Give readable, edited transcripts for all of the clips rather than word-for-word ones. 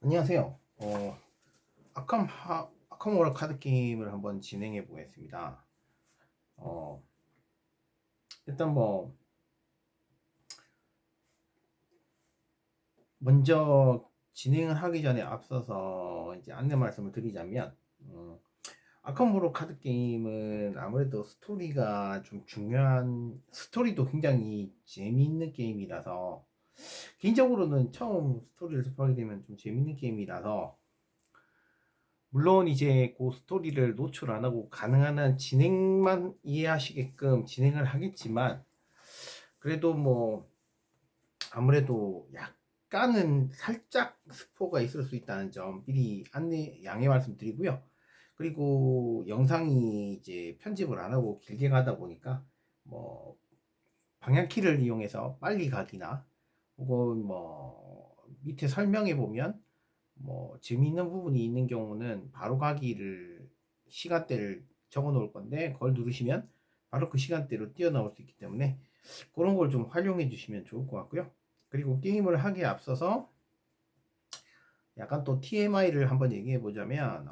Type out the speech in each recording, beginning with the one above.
안녕하세요. 아캄 호러 카드 게임을 한번 진행해 보겠습니다. 어, 일단 먼저 진행을 하기 전에 앞서서 이제 안내 말씀을 드리자면, 아캄 호러 카드 게임은 아무래도 스토리가 좀 중요한, 스토리도 굉장히 재미있는 게임이라서, 개인적으로는 처음 스토리를 접하게 되면 좀 재밌는 게임이라서, 물론 이제 그 스토리를 노출 안 하고 가능한 한 진행만 이해하시게끔 진행을 하겠지만, 그래도 아무래도 약간은 살짝 스포가 있을 수 있다는 점 미리 양해 말씀드리고요. 그리고 영상이 이제 편집을 안 하고 길게 가다 보니까 뭐 방향키를 이용해서 빨리 가기나 혹은 밑에 설명해 보면 재미있는 부분이 있는 경우는 바로 가기를 시간대를 적어 놓을 건데, 그걸 누르시면 바로 그 시간대로 뛰어나올 수 있기 때문에 그런 걸 좀 활용해 주시면 좋을 것 같고요. 그리고 게임을 하기에 앞서서 약간 또 TMI를 한번 얘기해 보자면,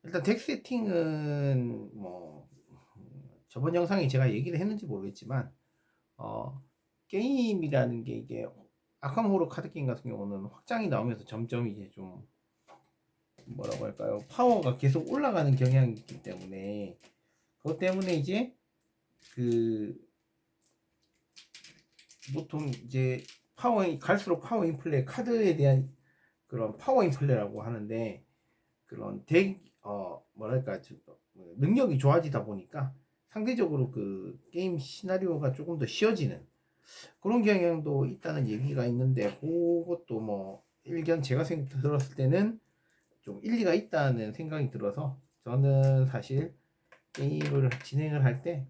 일단 덱 세팅은 저번 영상에 제가 얘기를 했는지 모르겠지만, 게임이라는 게 이게 아캄 호러 카드 게임 같은 경우는 확장이 나오면서 점점 이제 좀 뭐라고 할까요? 파워가 계속 올라가는 경향이 있기 때문에, 그것 때문에 이제 그 보통 이제 갈수록 파워 인플레, 카드에 대한 그런 파워 인플레라고 하는데, 그런 뭐랄까 능력이 좋아지다 보니까 상대적으로 그 게임 시나리오가 조금 더 쉬워지는 그런 경향도 있다는 얘기가 있는데, 그것도 일견 제가 들었을 때는 좀 일리가 있다는 생각이 들어서, 저는 사실 게임을 진행을 할 때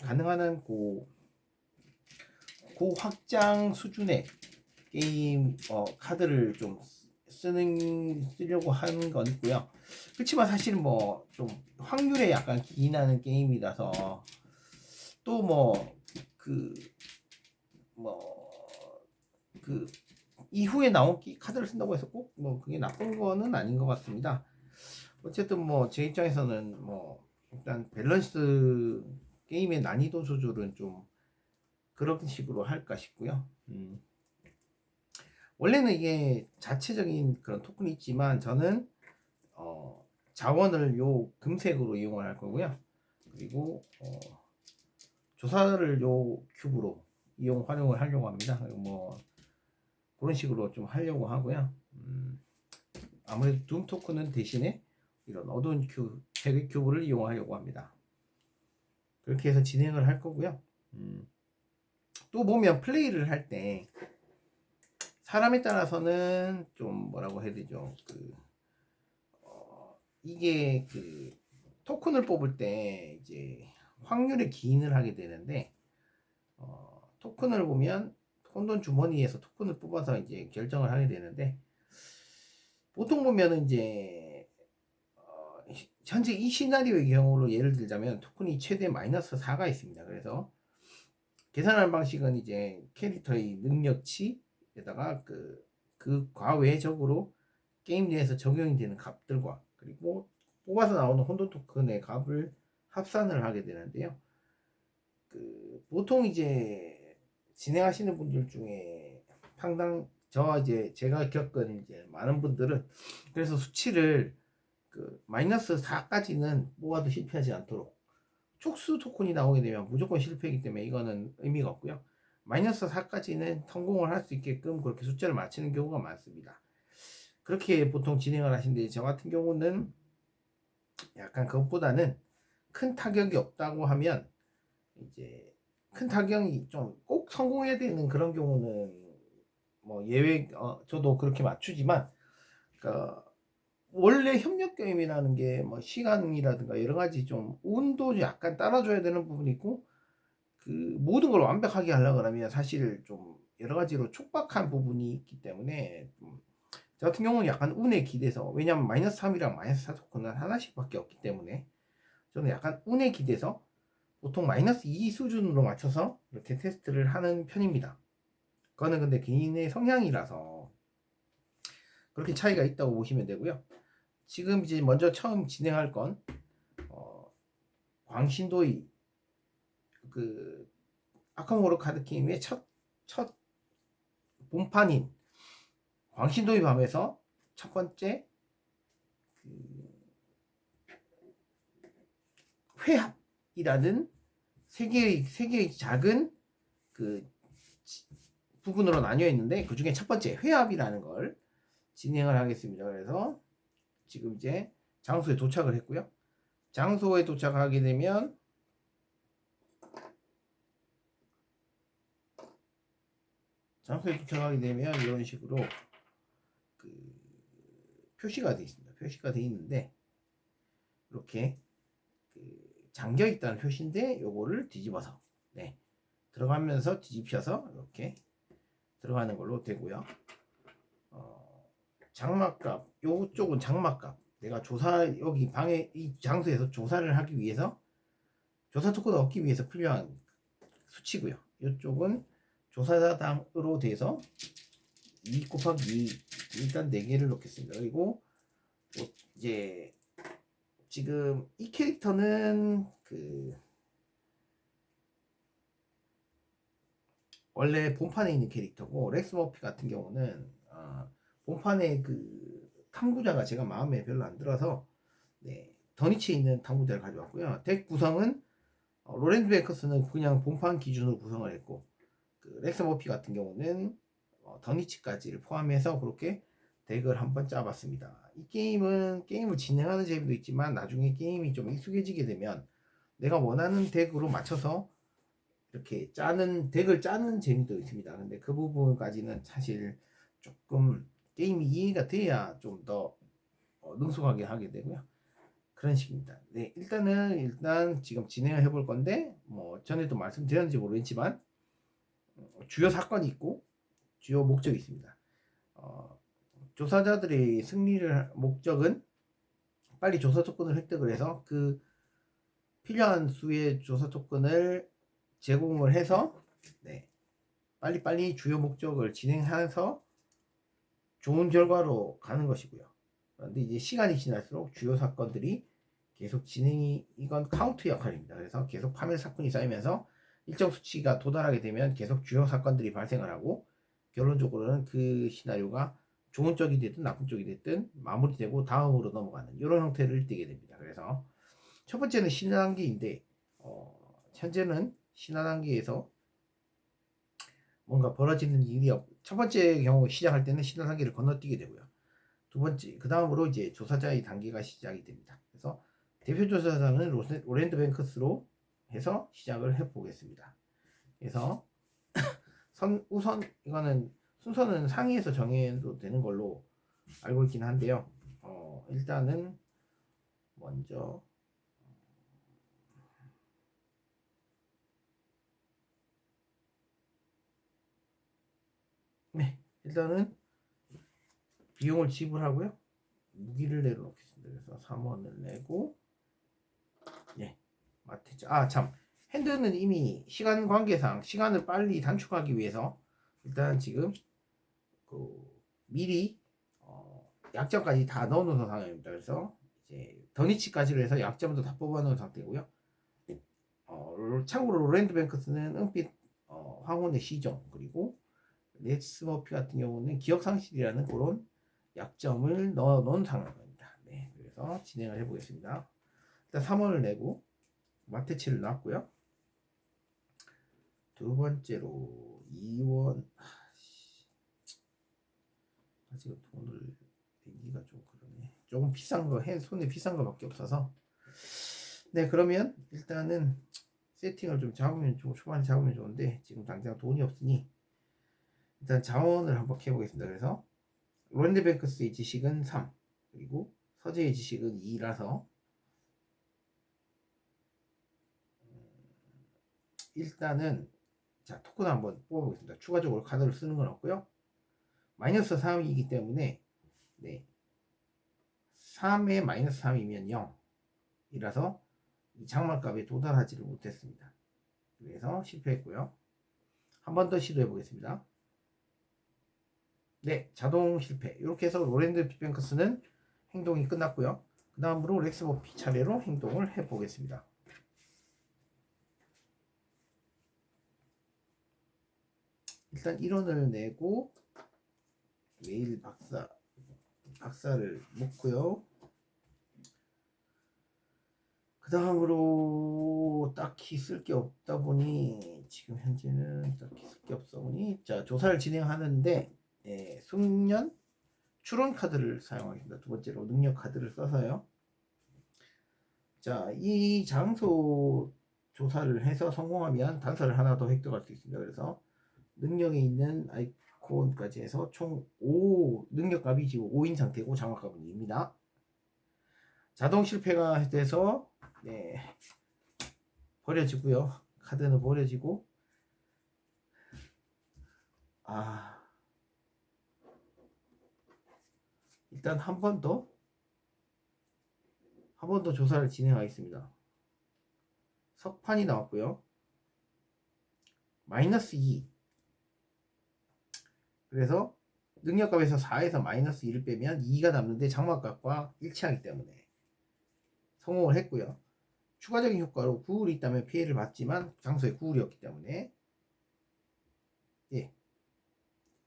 가능한 한 고확장 수준의 게임 카드를 좀 쓰려고 하는 건 있고요. 그렇지만 사실 좀 확률에 약간 기인하는 게임이라서, 또 그 이후에 나온 카드를 쓴다고 해서 꼭 그게 나쁜 거는 아닌 것 같습니다. 어쨌든 제 입장에서는 일단 밸런스, 게임의 난이도 조절은 좀 그런 식으로 할까 싶고요. 원래는 이게 자체적인 그런 토큰이 있지만, 저는 자원을 요 금색으로 이용을 할 거고요. 그리고 조사를 요 큐브로 활용을 하려고 합니다. 그런 식으로 좀 하려고 하고요. 아무래도 둠 토큰은 대신에 이런 어두운 백의 큐브를 이용하려고 합니다. 그렇게 해서 진행을 할 거고요. 또 보면 플레이를 할 때 사람에 따라서는 좀 뭐라고 해야 되죠? 이게 토큰을 뽑을 때 이제 확률에 기인을 하게 되는데, 토큰을 보면 혼돈 주머니에서 토큰을 뽑아서 이제 결정을 하게 되는데, 보통 보면은 이제 현재 이 시나리오의 경우로 예를 들자면 토큰이 최대 마이너스 4가 있습니다. 그래서 계산하는 방식은 이제 캐릭터의 능력치에다가 그 과외적으로 게임 내에서 적용이 되는 값들과, 그리고 뽑아서 나오는 혼돈 토큰의 값을 합산을 하게 되는데요. 보통 이제 진행하시는 분들 중에 제가 겪은 이제 많은 분들은 그래서 수치를 마이너스 4까지는 뽑아도 실패하지 않도록, 촉수 토큰이 나오게 되면 무조건 실패이기 때문에 이거는 의미가 없고요. 마이너스 4까지는 성공을 할 수 있게끔 그렇게 숫자를 맞추는 경우가 많습니다. 그렇게 보통 진행을 하시는데, 저 같은 경우는 약간 그것보다는 큰 타격이 없다고 하면, 이제 큰 타격이 좀 꼭 성공해야 되는 그런 경우는 예외, 저도 그렇게 맞추지만, 그러니까 원래 협력 게임이라는 게 시간이라든가 여러 가지 좀 운도 약간 따라줘야 되는 부분이 있고, 모든 걸 완벽하게 하려고 하면 사실 좀 여러 가지로 촉박한 부분이 있기 때문에, 저 같은 경우는 약간 운에 기대서, 왜냐면 마이너스 3이랑 마이너스 4 토큰은 하나씩밖에 없기 때문에 저는 약간 운에 기대서 보통 마이너스 2 수준으로 맞춰서 이렇게 테스트를 하는 편입니다. 그거는 근데 개인의 성향이라서, 그렇게 차이가 있다고 보시면 되고요. 지금 이제 먼저 처음 진행할 건 광신도의 그 아카모로 카드 게임의 첫 본판인 광신도의 밤에서 첫 번째 그 회합이라는 세 개의 작은 그 부분으로 나뉘어 있는데 그 중에 첫 번째 회합이라는 걸 진행을 하겠습니다. 그래서 지금 이제 장소에 도착을 했고요. 장소에 도착하게 되면 이런 식으로 그 표시가 되어 있습니다. 표시가 되어 있는데 이렇게 그 잠겨 있다는 표시인데 요거를 뒤집어서 들어가면서 뒤집혀서 이렇게 들어가는 걸로 되고요. 장막값 요쪽은 장막값 내가 여기 방에 이 장소에서 조사를 하기 위해서 조사 토큰을 얻기 위해서 필요한 수치고요. 이쪽은 조사자당으로 돼서 2 곱하기 2 일단 4개를 넣겠습니다. 그리고 이제 지금 이 캐릭터는 원래 본판에 있는 캐릭터고 렉스 머피 같은 경우는 본판에 탐구자가 제가 마음에 별로 안 들어서 더니치에 있는 탐구자를 가져왔고요. 덱 구성은 로렌즈 베이커스는 그냥 본판 기준으로 구성을 했고 렉스 머피 같은 경우는 더니치까지를 포함해서 그렇게 덱을 한번 짜봤습니다. 이 게임을 진행하는 재미도 있지만 나중에 게임이 좀 익숙해지게 되면 내가 원하는 덱으로 맞춰서 이렇게 덱을 짜는 재미도 있습니다. 근데 그 부분까지는 사실 조금 게임이 이해가 돼야 좀 더 능숙하게 하게 되고요. 그런 식입니다. 네, 일단 지금 진행을 해볼 건데 전에도 말씀드렸는지 모르겠지만 주요 사건이 있고 주요 목적이 있습니다. 조사자들의 승리를 목적은 빨리 조사 토큰을 획득을 해서 그 필요한 수의 조사 토큰을 제공을 해서 빨리빨리 주요 목적을 진행해서 좋은 결과로 가는 것이고요. 그런데 이제 시간이 지날수록 주요 사건들이 계속 이건 카운트 역할입니다. 그래서 계속 파멸 사건이 쌓이면서 일정 수치가 도달하게 되면 계속 주요 사건들이 발생을 하고 결론적으로는 그 시나리오가 좋은 쪽이 됐든 나쁜 쪽이 됐든 마무리되고 다음으로 넘어가는 이런 형태를 띠게 됩니다. 그래서 첫 번째는 신화 단계인데 현재는 신화 단계에서 뭔가 벌어지는 일이 첫 번째 경우 시작할 때는 신화 단계를 건너뛰게 되고요. 두 번째 그 다음으로 이제 조사자의 단계가 시작이 됩니다. 그래서 대표 조사자는 로렌드 뱅크스로 해서 시작을 해보겠습니다. 그래서 우선 이거는 순서는 상위에서 정해도 되는 걸로 알고 있긴 한데요. 일단은 먼저 일단은 비용을 지불하고요. 무기를 내려놓겠습니다. 그래서 3원을 내고 마트죠. 참 핸드는 이미 시간 관계상 시간을 빨리 단축하기 위해서 일단 지금 미리 약점까지 다 넣어놓은 상황입니다. 그래서 이제 더니치까지로 해서 약점도 다 뽑아놓은 상태고요. 참고로 로렌드 뱅크스는 은빛 황혼의 시정 그리고 렉스 머피 같은 경우는 기억 상실이라는 그런 약점을 넣어놓은 상황입니다. 그래서 진행을 해보겠습니다. 일단 3원을 내고 마테치를 놨고요. 두 번째로 2원 아직 돈을 내기가 좀 그러네. 조금 비싼 거 손에 비싼 거밖에 없어서 그러면 일단은 세팅을 좀 잡으면 초반에 잡으면 좋은데 지금 당장 돈이 없으니 일단 자원을 한번 해보겠습니다. 그래서 론드 뱅크스의 지식은 3 그리고 서재의 지식은 2라서 일단은 토큰 한번 뽑아보겠습니다. 추가적으로 카드를 쓰는 건 없고요. 마이너스 3이기 때문에 3에 마이너스 3이면 0이라서 이 장막값에 도달하지를 못했습니다. 그래서 실패했고요. 한 번 더 시도해 보겠습니다. 네, 자동 실패. 이렇게 해서 로렌드 뱅크스는 행동이 끝났고요. 그 다음으로 렉스 머피 차례로 행동을 해보겠습니다. 일단 1원을 내고 메일 박사를 묶고요. 그 다음으로 딱히 쓸 게 없다 보니 지금 현재는 딱히 쓸 게 없어 보니 자 조사를 진행하는데 숙련 추론 카드를 사용하겠습니다. 두 번째로 능력 카드를 써서요. 자, 이 장소 조사를 해서 성공하면 단서를 하나 더 획득할 수 있습니다. 그래서 능력에 있는 아이콘까지 해서 총 5 능력값이 지금 5인 상태고 장막값은 2입니다. 자동 실패가 돼서 버려지고요. 카드는 버려지고 일단 한 번 더 조사를 진행하겠습니다. 석판이 나왔고요. 마이너스 2. 그래서 능력값에서 4에서 마이너스 2를 빼면 2가 남는데 장막값과 일치하기 때문에 성공을 했고요. 추가적인 효과로 구울이 있다면 피해를 받지만 장소에 구울이었기 때문에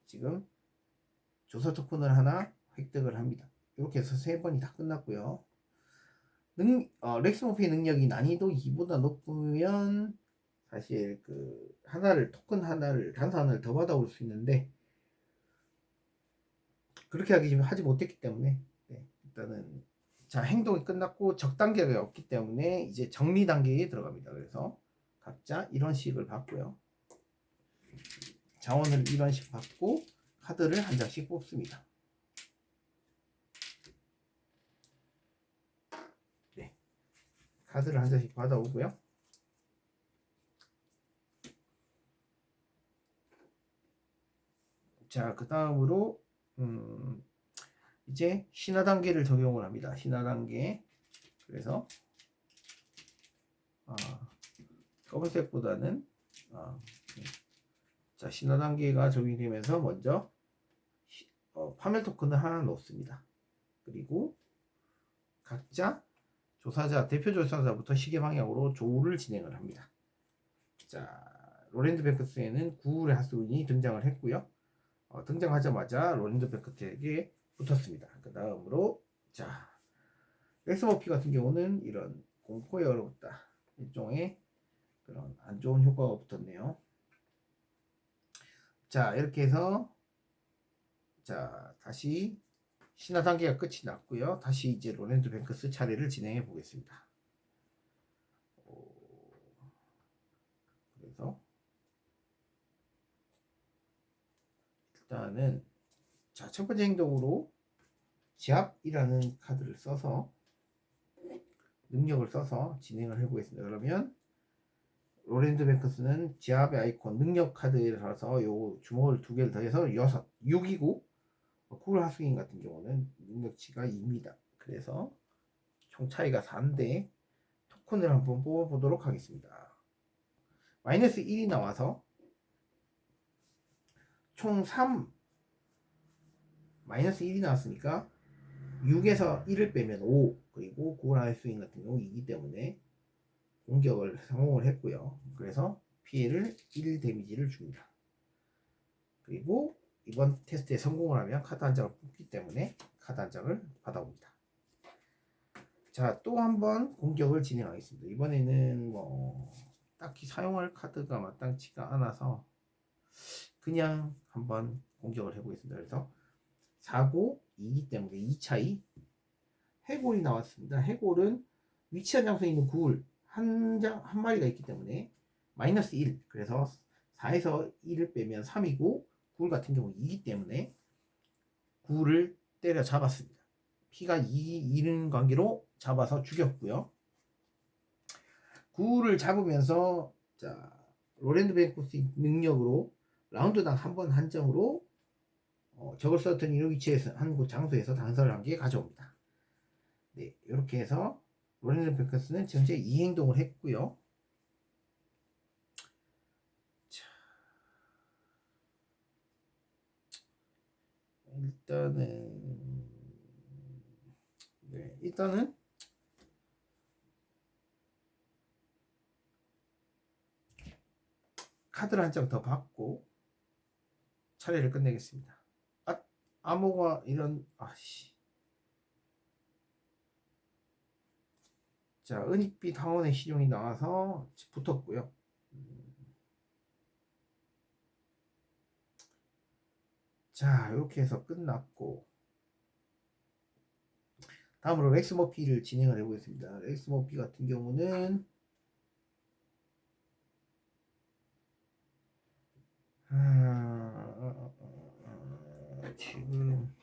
지금 조사 토큰을 하나 획득을 합니다. 이렇게 해서 3번이 다 끝났고요. 렉스 모피의 능력이 난이도 2보다 높으면 사실 그 토큰 하나를 단서 하나를 더 받아올 수 있는데 그렇게 하지 못했기 때문에 일단은 자 행동이 끝났고 적 단계가 없기 때문에 이제 정리 단계에 들어갑니다. 그래서 각자 1원씩을 받고요. 자원을 1원씩 받고 카드를 한 장씩 뽑습니다. 카드를 한 장씩 받아오고요. 자, 그 다음으로 이제 신화 단계를 적용을 합니다. 신화 단계. 그래서 검은색보다는 자, 신화 단계가 적용이 되면서 먼저 파멸 토큰을 하나 넣습니다. 그리고 각자 대표 조사자부터 시계 방향으로 조우를 진행을 합니다. 자, 로렌드 뱅크스에는 구울의 하수인이 등장을 했고요. 등장하자마자 로렌드 뱅크스에게 붙었습니다. 그 다음으로 자, 렉스머피 같은 경우는 이런 공포에 얼었다. 일종의 그런 안 좋은 효과가 붙었네요. 자, 이렇게 해서 자, 다시 신화 단계가 끝이 났고요. 다시 이제 로렌드 뱅크스 차례를 진행해 보겠습니다. 그래서 일단은 자, 첫 번째 행동으로 지압이라는 카드를 써서 능력을 써서 진행을 해보겠습니다. 그러면 로렌드 뱅크스는 지압의 아이콘 능력 카드라서 요 주먹을 2개를 더해서 6이고 구울 하수인 같은 경우는 능력치가 2입니다. 그래서 총 차이가 4인데 토큰을 한번 뽑아보도록 하겠습니다. 마이너스 1이 나와서 총 3 마이너스 1이 나왔으니까 6에서 1을 빼면 5 그리고 구울 하수인 같은 경우 2이기 때문에 공격을 성공을 했고요. 그래서 피해를 1 데미지를 줍니다. 그리고 이번 테스트에 성공을 하면 카드 한 장을 뽑기 때문에 카드 한 장을 받아옵니다. 자, 또 한 번 공격을 진행하겠습니다. 이번에는 뭐 딱히 사용할 카드가 마땅치가 않아서 그냥 한번 공격을 해보겠습니다. 그래서 4고 2기 때문에 2차이 해골이 나왔습니다. 해골은 위치한 장소에 있는 구울 한 마리가 있기 때문에 마이너스 1 그래서 4에서 1을 빼면 3이고 구울 같은 경우 2이기 때문에 구울을 때려 잡았습니다. 피가 2는 관계로 잡아서 죽였고요. 구울을 잡으면서 자 로렌드 뱅크스 능력으로 라운드당 한 번 한정으로 적을 썼던 이런 위치에서 한 곳 장소에서 단서를 한 개 가져옵니다. 네, 이렇게 해서 로렌드 뱅크스는 전체 2행동을 했고요. 일단은 카드를 한 장 더 받고 차례를 끝내겠습니다. 암호가 이런 자, 은익빛 황혼의 시종이 나와서 붙었고요. 자, 이렇게 해서 끝났고 다음으로 렉스머피를 진행을 해보겠습니다. 렉스머피 같은 경우는 지금